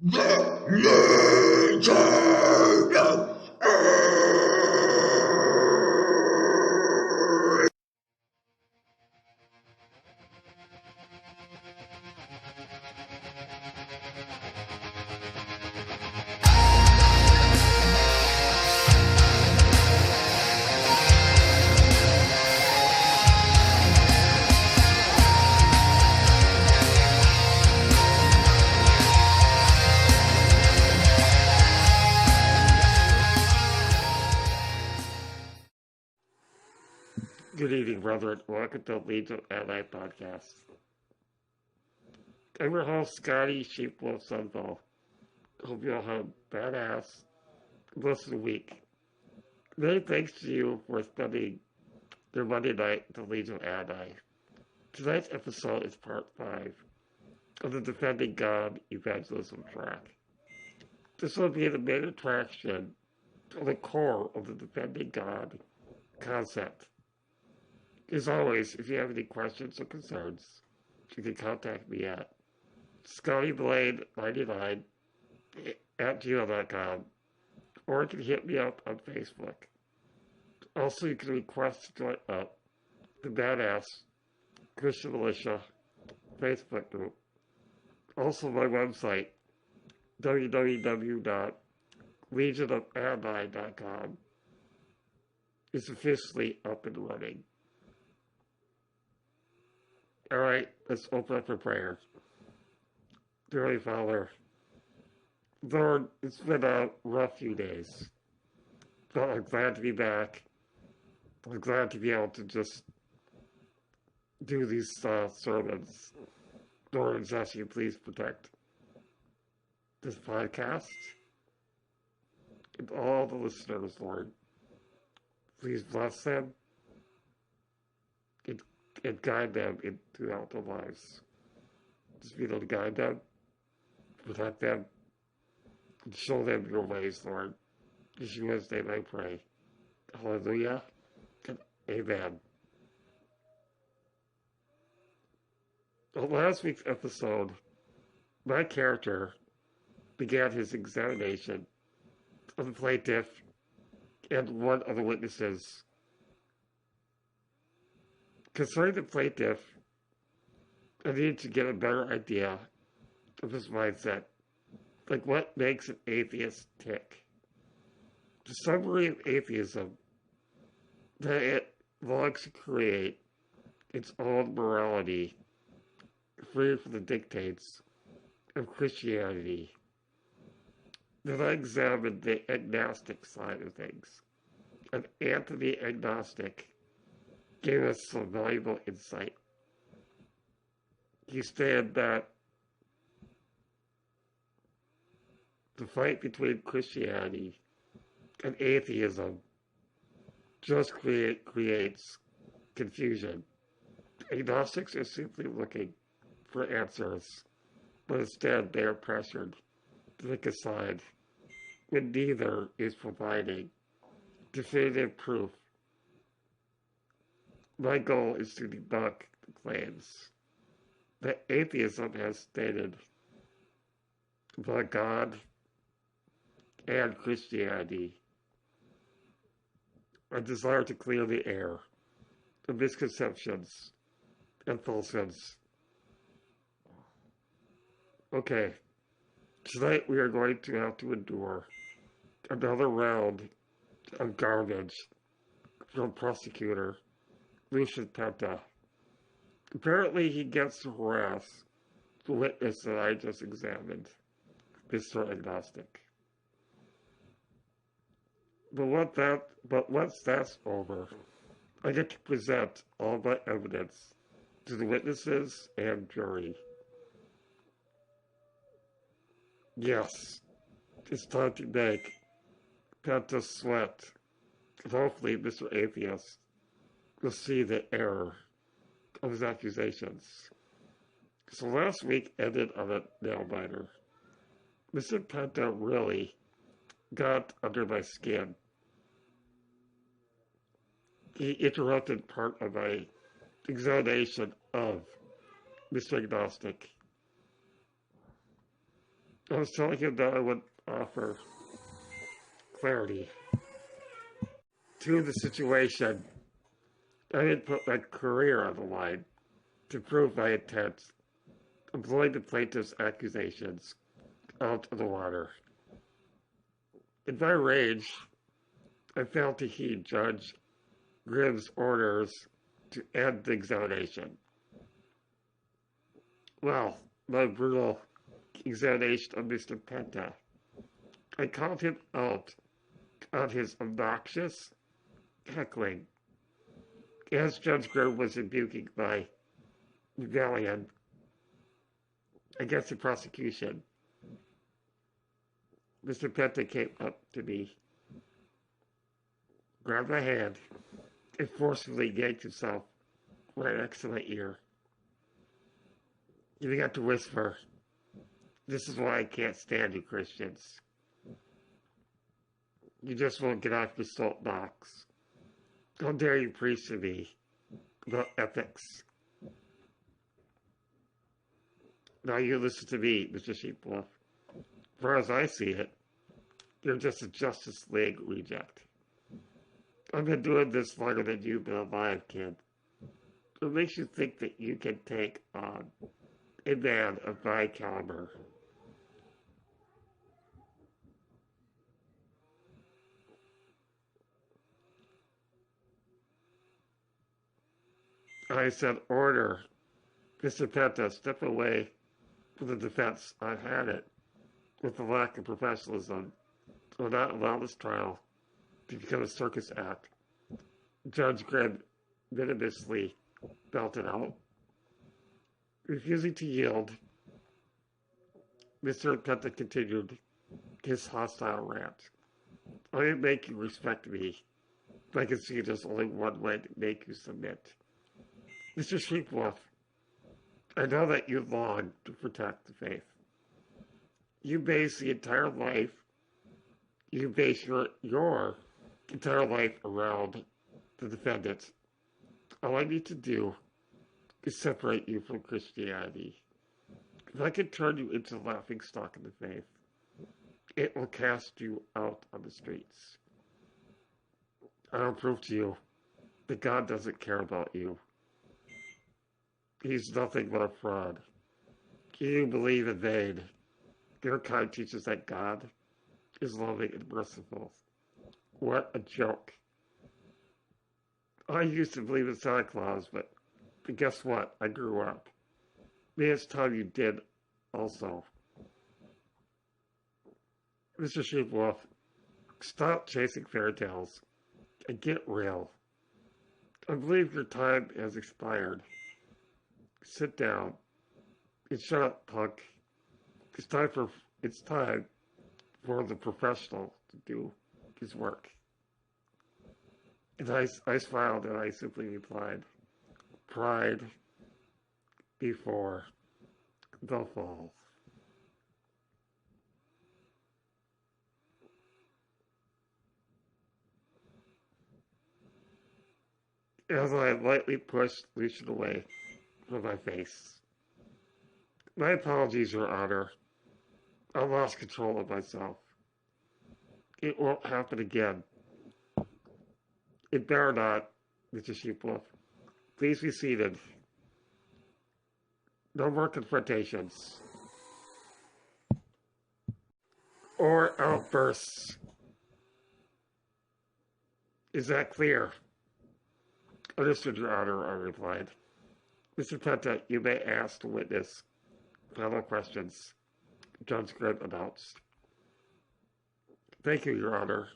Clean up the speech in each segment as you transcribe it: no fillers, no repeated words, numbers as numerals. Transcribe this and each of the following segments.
The nature of Good evening, brethren. Welcome to Legion L.O.A podcast. I'm your host, Scotty Sheepwolf Sunfall. Hope you all have a badass, blessed week. Many thanks to you for spending your Monday night at the Legion L.O.A. Tonight's episode is part 5 of the Defending God Evangelism track. This will be the main attraction to the core of the Defending God concept. As always, if you have any questions or concerns, you can contact me at ScottyBlade99 at gmail.com, or you can hit me up on Facebook. Also, you can request to join up the Badass Christian Militia Facebook group. Also, my website, www.legionofadonai.com, is officially up and running. Alright, let's open up for prayer. Dear Heavenly Father, Lord, it's been a rough few days, but I'm glad to be back. I'm glad to be able to just do these sermons. Lord, I ask you please protect this podcast and all the listeners, Lord. Please bless them and guide them throughout their lives. Just be able to guide them, protect them, and show them your ways, Lord. In Yeshua's name I pray. Hallelujah and amen. On last week's episode, my character began his examination of the plaintiff and one of the witnesses. Concerning the plaintiff, I needed to get a better idea of his mindset, like what makes an atheist tick. The summary of atheism, that it longs to create its own morality, free from the dictates of Christianity. Then I examined the agnostic side of things. An anti-agnostic gave us some valuable insight. He stated that the fight between Christianity and atheism just creates confusion. Agnostics are simply looking for answers, but instead they are pressured to pick a side when neither is providing definitive proof. My goal is to debunk the claims that atheism has stated about God and Christianity. I desire to clear the air of misconceptions and falsehoods. Okay, tonight we are going to have to endure another round of garbage from prosecutor Lucian Penta. Apparently he gets to harass the witness that I just examined, Mr. Agnostic. But once that's over, I get to present all my evidence to the witnesses and jury. Yes, it's time to make Penta sweat, and hopefully Mr. Atheist will see the error of his accusations. So last week ended on a nail-biter. Mr. Penta really got under my skin. He interrupted part of my examination of Mr. Agnostic. I was telling him that I would offer clarity to the situation. I didn't put my career on the line to prove my intent of blowing the plaintiff's accusations out of the water. In my rage, I failed to heed Judge Grimm's orders to end the examination. Well, my brutal examination of Mr. Penta, I called him out on his obnoxious heckling as Judge Grimm was rebuking my rebellion against the prosecution. Mr. Penta came up to me, grabbed my hand, and forcefully yanked himself right next to my ear. He began to whisper, "This is why I can't stand you Christians. You just won't get off your soapbox. How dare you preach to me about ethics? Now you listen to me, Mr. Sheepwolf. As far as I see it, you're just a Justice League reject. I've been doing this longer than you've been alive, kid. What makes you think that you can take on a man of my caliber?" I said, "Order. Mr. Penta, step away from the defense. I've had it. With the lack of professionalism, will not allow this trial to become a circus act." Judge Grimm venomously belted out. Refusing to yield, Mr. Penta continued his hostile rant. "I didn't make you respect me, but I can see there's only one way to make you submit. Mr. Sheepwolf, I know that you long to protect the faith. You base your entire life around the defendant. All I need to do is separate you from Christianity. If I can turn you into a laughing stock of the faith, it will cast you out on the streets. I'll prove to you that God doesn't care about you. He's nothing but a fraud. You believe in vain. Your kind teaches that God is loving and merciful. What a joke. I used to believe in Santa Claus, but guess what? I grew up. Maybe it's time you did also. Mr. Sheepwolf, stop chasing fairy tales and get real. I believe your time has expired. Sit down and shut up, punk. It's time for the professional to do his work." And I smiled and I simply replied, "Pride before the fall." As I lightly pushed Lucian away from my face. "My apologies, Your Honor. I lost control of myself. It won't happen again." "It better not, Mr. Sheepwolf. Please be seated. No more confrontations or outbursts. Is that clear?" "Understood, Your Honor," I replied. "Mr. Penta, you may ask the witness final questions," Judge Grimm announced. "Thank you, Your Honor,"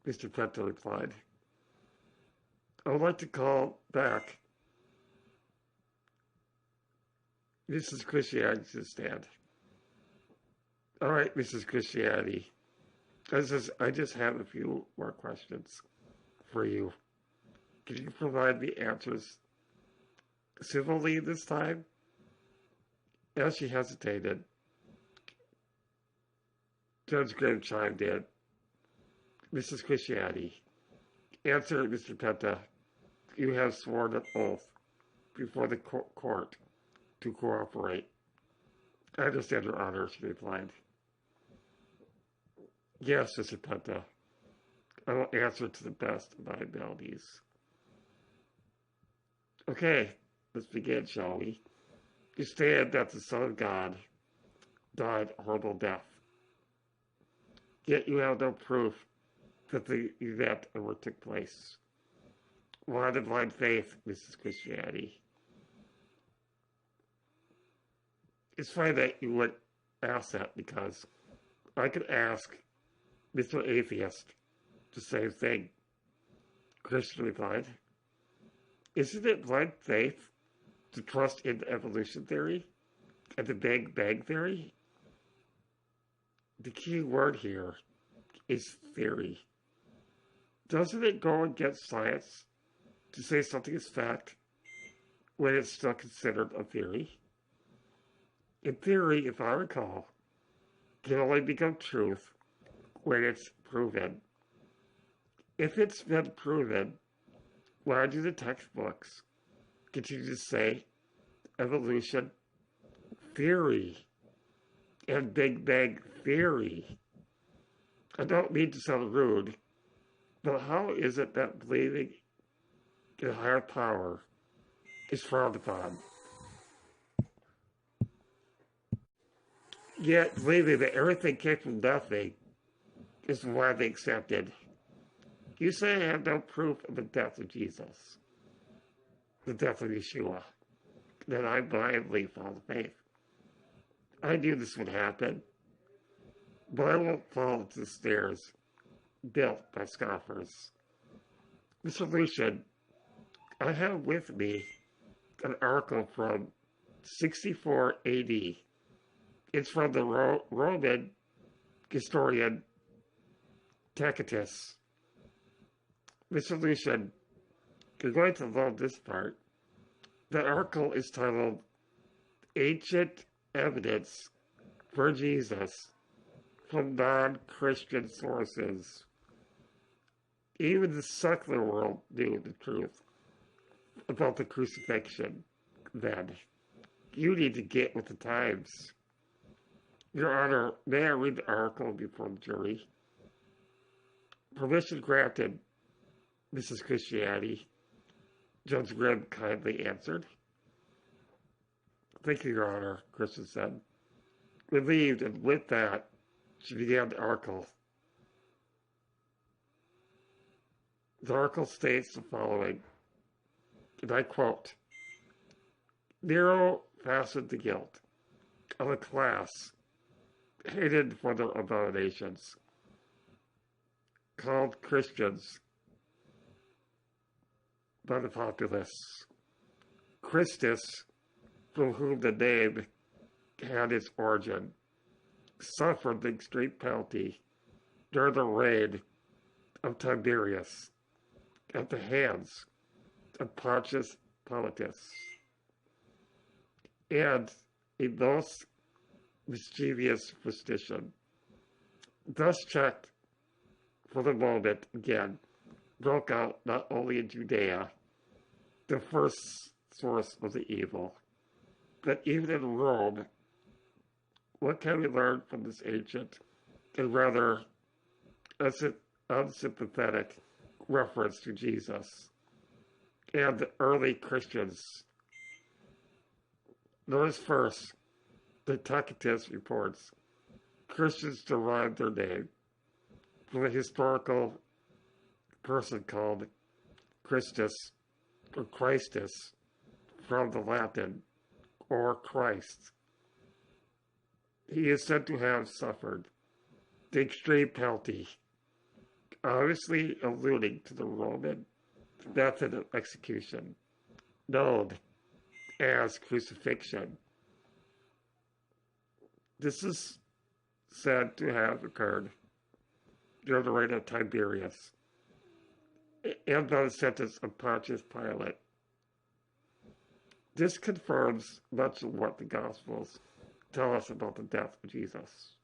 Mr. Penta replied. "I would like to call back Mrs. Christianity to stand." "All right, Mrs. Christianity. I just have a few more questions for you. Can you provide the answers civilly this time?" As she hesitated, Judge Grimm chimed in. "Mrs. Christianity, answer Mr. Penta. You have sworn an oath before the court to cooperate." I understand your honor, she replied. Yes, Sister Penta. I will answer to the best of my abilities. Okay, let's begin, shall we? You stand that the Son of God died a horrible death. Yet you have no proof that the event ever took place. Why the blind faith, Mrs. Christianity? It's funny that you would ask that because I could ask Mr. Atheist the same thing. Christian replied, isn't it blind faith to trust in evolution theory and the Big Bang theory? The key word here is theory. Doesn't it go against science to say something is fact when it's still considered a theory? In theory, if I recall, can only become truth when it's proven. If it's been proven, why do the textbooks continue to say evolution theory and Big Bang theory? I don't mean to sound rude, but how is it that believing in a higher power is frowned upon? Yet believing that everything came from nothing is widely accepted. You say I have no proof of the death of Jesus, the death of Yeshua, that I blindly follow faith. I knew this would happen, but I won't fall into the snares built by scoffers. The solution, I have with me an article from 64 AD. It's from the Roman historian Tacitus. The solution, you're going to love this part. The article is titled Ancient Evidence for Jesus from Non-Christian Sources. Even the secular world knew the truth about the crucifixion then. You need to get with the times. Your Honor, may I read the article before the jury? Permission granted, Mrs. Christianity, Judge Grimm kindly answered. Thank you, Your Honor, Christian said. Relieved, and with that, she began the article. The article states the following, and I quote, Nero fastened the guilt of a class hated for their abominations, called Christians by the populace. Christus, from whom the name had its origin, suffered the extreme penalty during the reign of Tiberius at the hands of Pontius Pilatus, and a most mischievous superstition, thus checked for the moment again, broke out not only in Judea, the first source of the evil, but even in Rome. What can we learn from this ancient and rather unsympathetic reference to Jesus and the early Christians? Notice first, the Tacitus reports Christians derived their name from a historical person called Christus or Christus from the Latin, or Christ. He is said to have suffered the extreme penalty, obviously alluding to the Roman method of execution, known as crucifixion. This is said to have occurred during the reign of Tiberius and by the sentence of Pontius Pilate. This confirms much of what the Gospels tell us about the death of Jesus.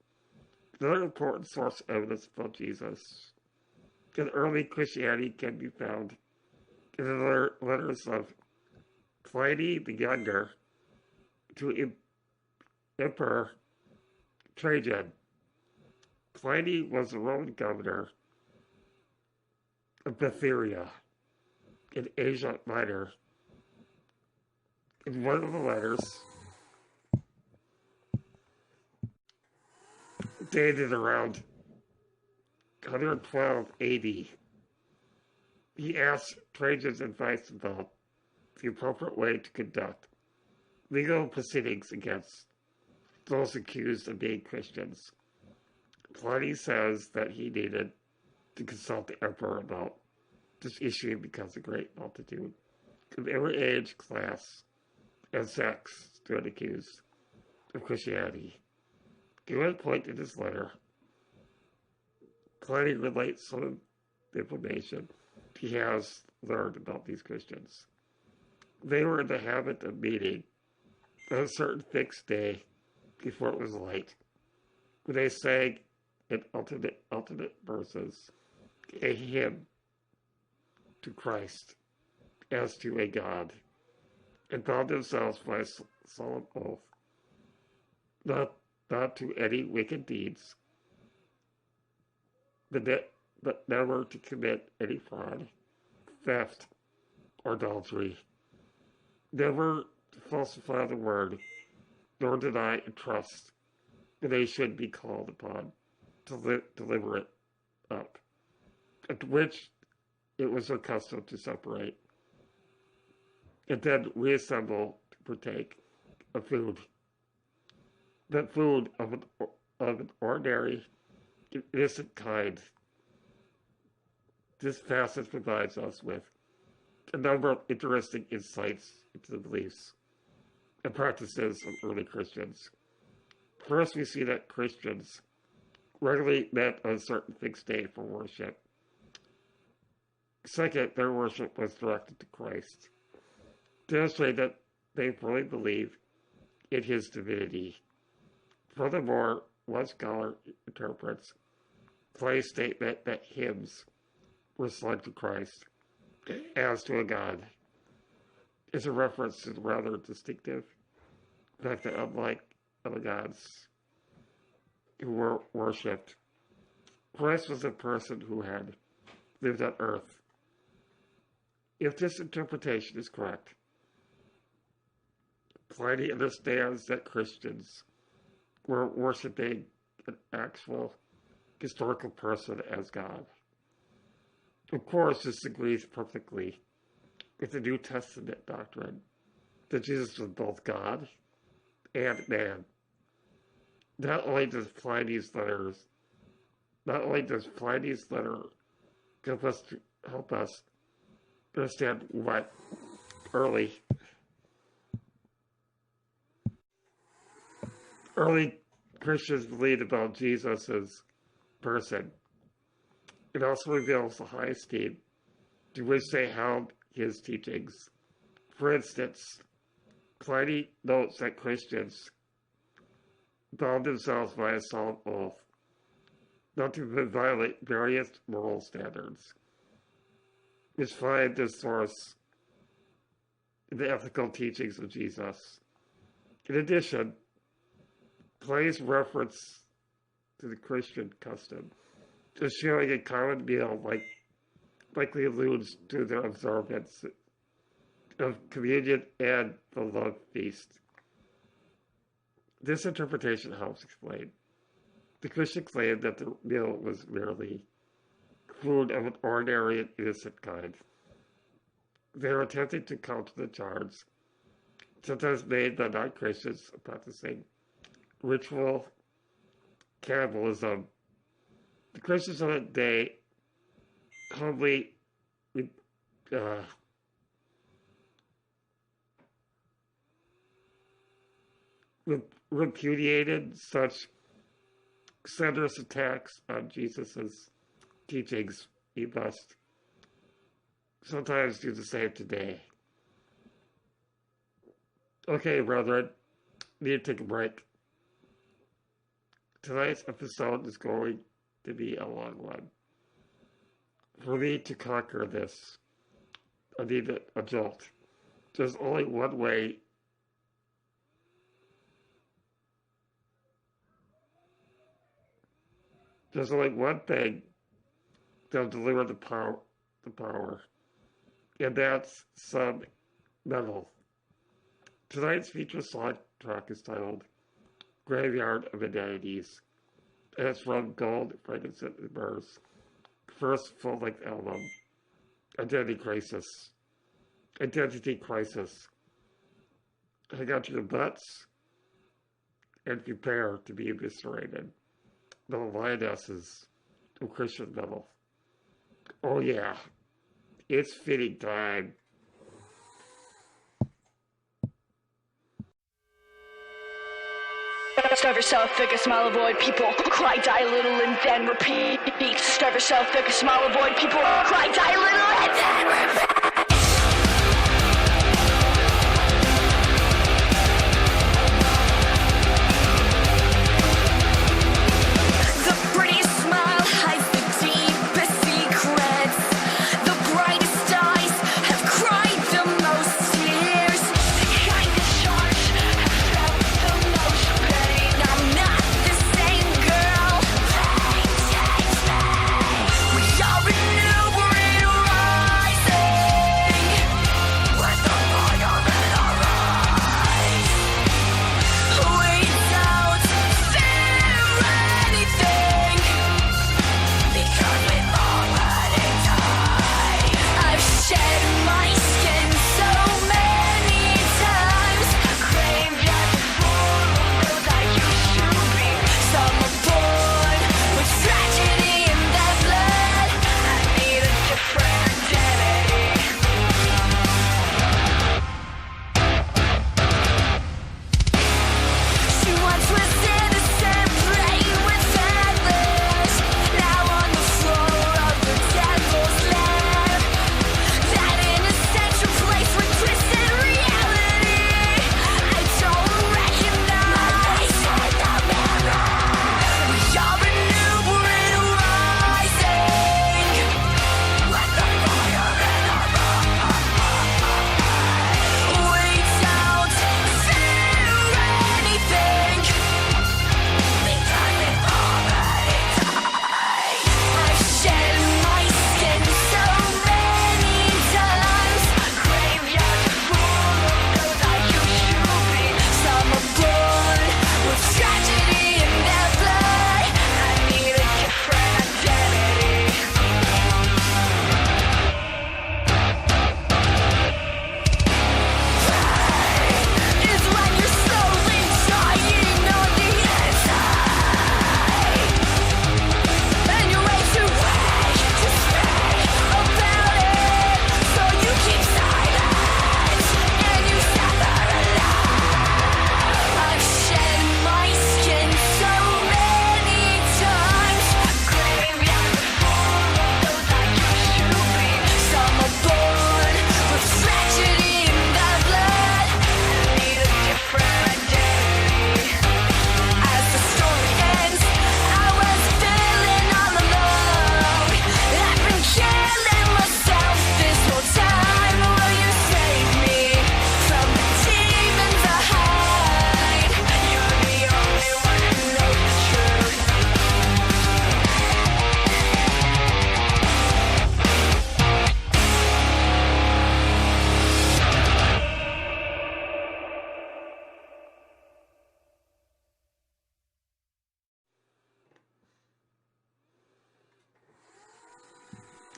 Another important source of evidence about Jesus in early Christianity can be found in the letters of Pliny the Younger to Emperor Trajan. Pliny was the Roman governor of Bithynia in Asia Minor. In one of the letters, dated around 112 AD, he asked Trajan's advice about the appropriate way to conduct legal proceedings against those accused of being Christians. Pliny says that he needed to consult the emperor about this issue because a great multitude of every age, class, and sex stood accused of Christianity. At one point in his letter, Pliny relates some of the information he has learned about these Christians. They were in the habit of meeting on a certain fixed day before it was light, when they sang in alternate verses a hymn to Christ as to a God, and bound themselves by a solemn oath not to any wicked deeds, but never to commit any fraud, theft, or adultery, never to falsify the word, nor deny a trust when they should be called upon to deliver it up, at which it was their custom to separate, and then reassemble to partake of food. That food of an ordinary, innocent kind. This passage provides us with a number of interesting insights into the beliefs and practices of early Christians. First, we see that Christians regularly met on a certain fixed day for worship. Second, their worship was directed to Christ, demonstrating that they fully believed in his divinity. Furthermore, one scholar interprets Plany's statement that hymns were sung to Christ as to a God is a reference to the rather distinctive fact that unlike other gods who were worshipped, Christ was a person who had lived on earth. If this interpretation is correct, Pliny understands that Christians were worshiping an actual historical person as God. Of course, this agrees perfectly with the New Testament doctrine that Jesus was both God and man. Not only does Pliny's letter help us understand what early Christians believed about Jesus' person. It also reveals the high esteem to which they held his teachings. For instance, Pliny notes that Christians bound themselves by a solemn oath not to violate various moral standards, which find their source in the ethical teachings of Jesus. In addition, Pliny's reference to the Christian custom of sharing a common meal likely alludes to their observance of communion and the love feast. This interpretation helps explain the Christian claim that the meal was merely food of an ordinary and innocent kind. They are attempting to counter the charge, sometimes made by non-Christians practicing ritual cannibalism. The Christians of that day humbly repudiated such slanderous attacks on Jesus' teachings. We must sometimes do the same today. Okay, brethren, need to take a break. Tonight's episode is going to be a long one. For me to conquer this, I need a jolt. There's only one way There's only one thing that'll deliver the power, and that's some metal. Tonight's feature song track is titled Graveyard of Inanities, and it's from Gold, Frankincense, and Myrrh's first full-length album, Identity Crisis. Identity Crisis. Hang on to your butts and prepare to be eviscerated. The lionesses of Christian metal. Oh yeah, it's fitting time. Starve yourself, fake a smile, avoid people. Cry, die a little, and then repeat. Starve yourself, fake a smile, avoid people. Cry, die a little, and then repeat.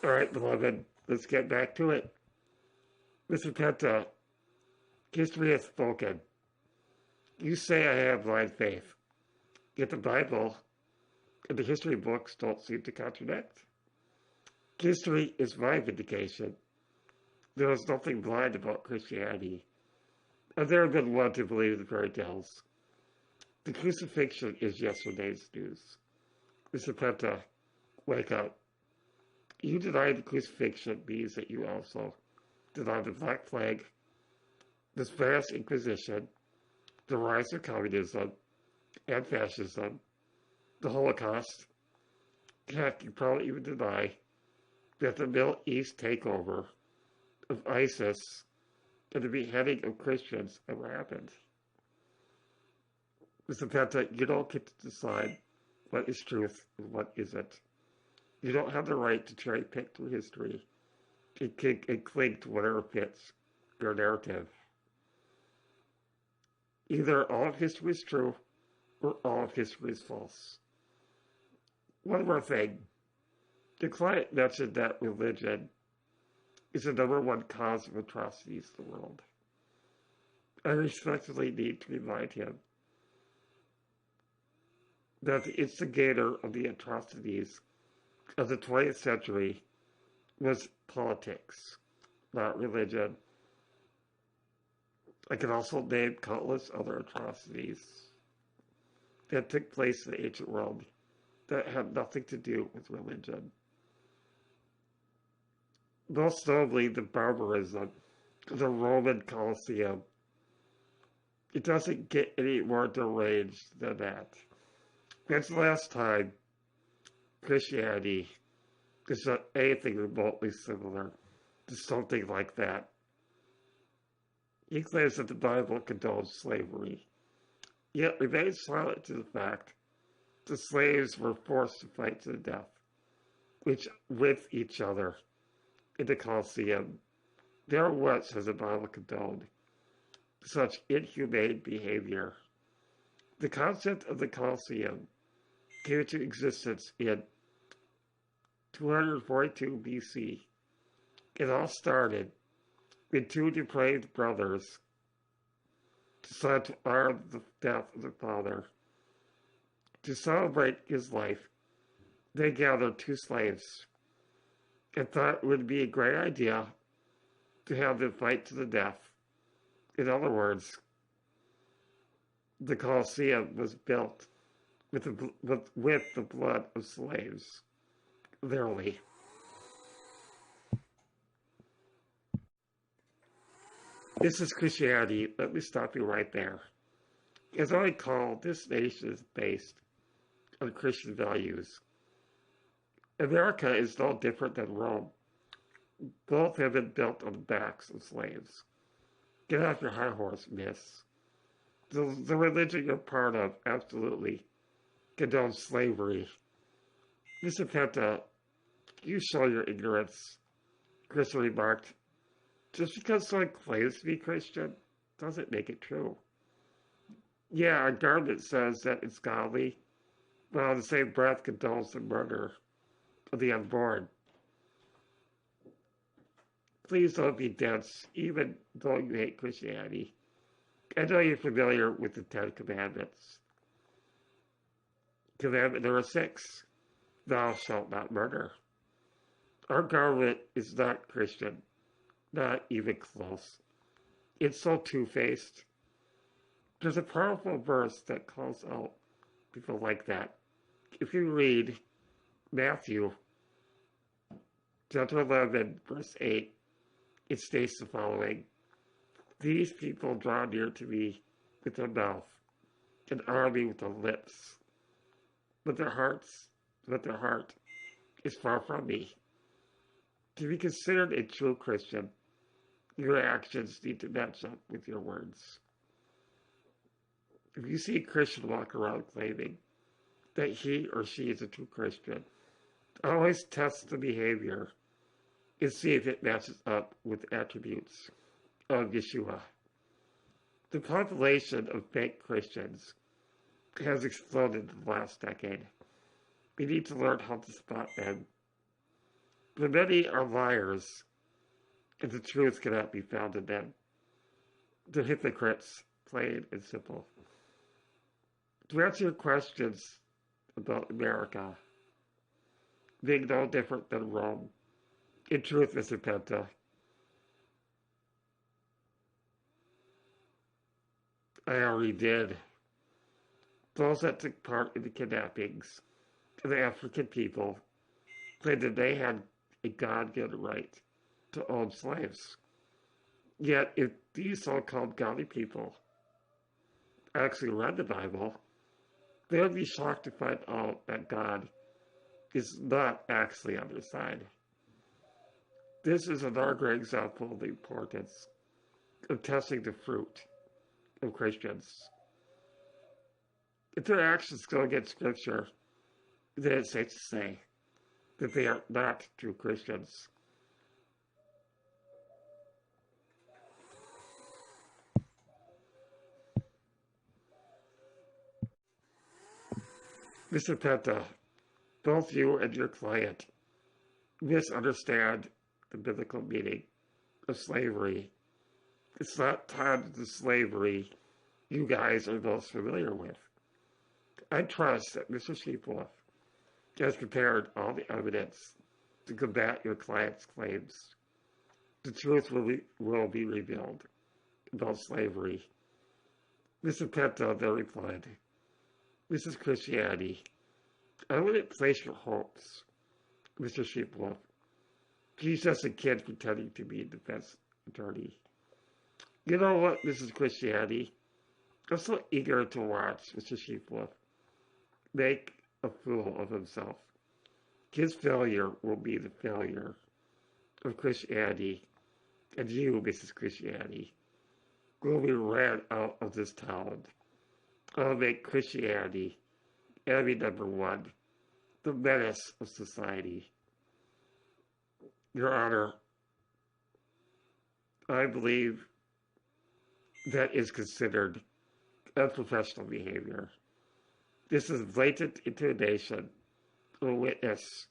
All right, beloved, let's get back to it. Mr. Penta, history has spoken. You say I have blind faith, yet the Bible and the history books don't seem to contradict. History is my vindication. There is nothing blind about Christianity. I've never been one to believe the fairy tales. The crucifixion is yesterday's news. Mr. Penta, wake up. You deny the crucifixion means that you also deny the Black Flag, the Spanish Inquisition, the rise of communism and fascism, the Holocaust. Heck, you probably even deny that the Middle East takeover of ISIS and the beheading of Christians ever happened. Mr. Penta, you don't get to decide what is truth and what isn't. You don't have the right to cherry pick through history and cling to whatever fits your narrative. Either all of history is true or all of history is false. One more thing. The client mentioned that religion is the number one cause of atrocities in the world. I respectfully need to remind him that the instigator of the atrocities of the 20th century was politics, not religion. I can also name countless other atrocities that took place in the ancient world that had nothing to do with religion. Most notably, the barbarism of the Roman Colosseum. It doesn't get any more deranged than that. When's the last time Christianity is not anything remotely similar to something like that? He claims that the Bible condones slavery, yet remains silent to the fact the slaves were forced to fight to the death, with each other in the Colosseum. Never once has the Bible condoned such inhumane behavior. The concept of the Colosseum came into existence in 242 BC. It all started when two depraved brothers decided to honor the death of their father. To celebrate his life, they gathered two slaves and thought it would be a great idea to have them fight to the death. In other words, the Colosseum was built with the blood of slaves. Literally. This is Christianity. Let me stop you right there. As I recall, this nation is based on Christian values. America is no different than Rome. Both have been built on the backs of slaves. Get off your high horse, miss. The religion you're part of absolutely condones slavery. Mr. Penta, you show your ignorance, Christian remarked. Just because someone claims to be Christian doesn't make it true. Yeah, our government says that it's godly, while in the same breath condones the murder of the unborn. Please don't be dense, even though you hate Christianity. I know you're familiar with the Ten Commandments. Commandment number 6, thou shalt not murder. Our government is not Christian, not even close. It's so two-faced. There's a powerful verse that calls out people like that. If you read Matthew chapter 11, verse 8, it states the following: these people draw near to me with their mouth and honor me with their lips, but their heart is far from me. To be considered a true Christian, your actions need to match up with your words. If you see a Christian walk around claiming that he or she is a true Christian, always test the behavior and see if it matches up with attributes of Yeshua. The population of fake Christians has exploded in the last decade. We need to learn how to spot them. But many are liars, and the truth cannot be found in them. They're hypocrites, plain and simple. To answer your questions about America being no different than Rome, in truth, Mr. Penta, I already did. Those that took part in the kidnappings of the African people claimed that they had a God-given right to own slaves. Yet, if these so-called godly people actually read the Bible, they would be shocked to find out that God is not actually on their side. This is another great example of the importance of testing the fruit of Christians. If their actions go against Scripture, then it's safe to say that they are not true Christians. Mr. Penta, both you and your client misunderstand the biblical meaning of slavery. It's not tied to the slavery you guys are most familiar with. I trust that Mr. Sheepwolf has prepared all the evidence to combat your client's claims. The truth will be revealed about slavery. Mr. Penta then replied, "This is Christianity. I wouldn't place your hopes, Mr. Sheepwolf. He's just a kid pretending to be a defense attorney. You know what, this is Christianity. I'm so eager to watch Mr. Sheepwolf make a fool of himself. His failure will be the failure of Christianity, and you, Mrs. Christianity, will be ran out of this town. I'll make Christianity enemy number one, the menace of society. Your Honor, I believe that is considered unprofessional behavior. This is blatant intimidation of a witness.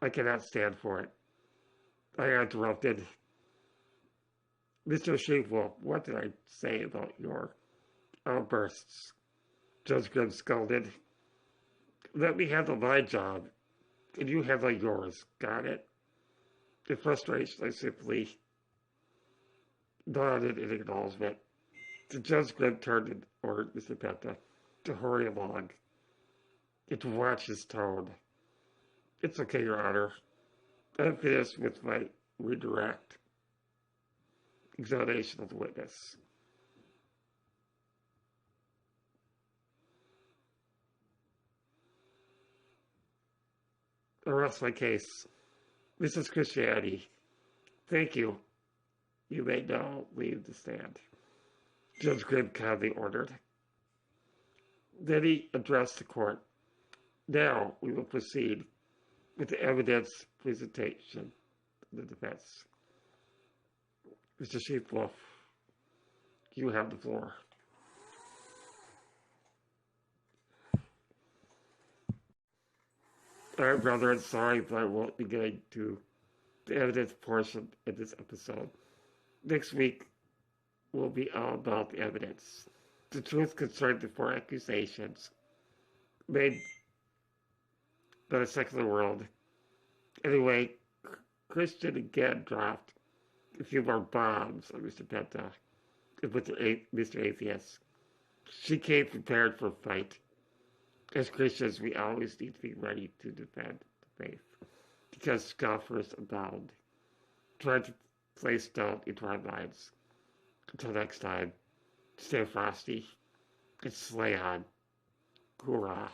I cannot stand for it." I interrupted. "Mr. Sheepwolf, what did I say about your outbursts?" Judge Grimm scolded. "Let me handle my job, and you handle yours. Got it?" In frustration, I simply nodded in acknowledgement. The Judge Grimm turned and ordered Mr. Penta to hurry along and to watch his tone. "It's okay, Your Honor. I'm finished with my redirect examination of the witness." I rest my case. Mrs. Christianity, thank you. You may now leave the stand. Judge Grimm kindly ordered. Then he addressed the court. Now we will proceed with the evidence presentation of the defense. Mr. Sheepwolf, you have the floor. All right, brother, I'm sorry, but I won't be getting to the evidence portion of this episode. Next week will be all about the evidence. The truth concerning the 4 accusations made by the secular world. Anyway, Christian again dropped a few more bombs on Mr. Penta and with Mr. Atheist. She came prepared for a fight. As Christians, we always need to be ready to defend the faith, because scoffers abound, trying to place doubt into our minds. Until next time, stay frosty and slay on. Hoorah.